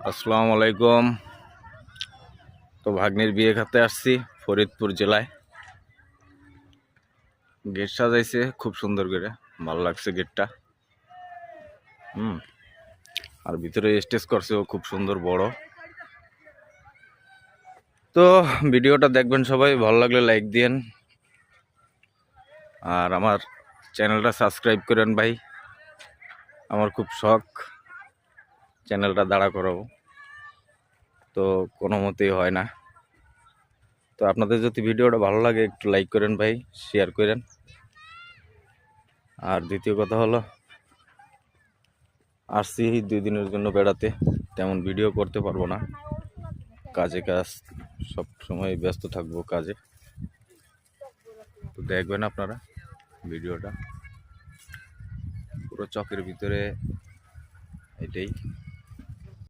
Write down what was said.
আসসালামু আলাইকুম। তো ভাগ্নির বিয়ে খাতে আসছি ফরিদপুর জেলায়। গেট সাজাইছে খুব সুন্দর করে, ভালো লাগছে গেটটা। আর ভিতরে স্টেজ করছে খুব সুন্দর বড়। তো ভিডিওটা দেখবেন সবাই, ভালো লাগলে লাইক দিয়েন আর আমার চ্যানেলটা সাবস্ক্রাইব করেন ভাই। আমার খুব শখ চ্যানেলটা দাঁড়া করাবো, তো কোনো মতেই হয় না। তো আপনাদের যদি ভিডিওটা ভালো লাগে একটু লাইক করেন ভাই, শেয়ার করেন। আর দ্বিতীয় কথা হলো, আসছি 2 দিনের জন্য বেড়াতে, তেমন ভিডিও করতে পারবো না, কাজে কাজ, সব সময় ব্যস্ত থাকবো কাজে। তো দেখবেন আপনারা ভিডিওটা, পুরো চকের ভিতরে এটাই।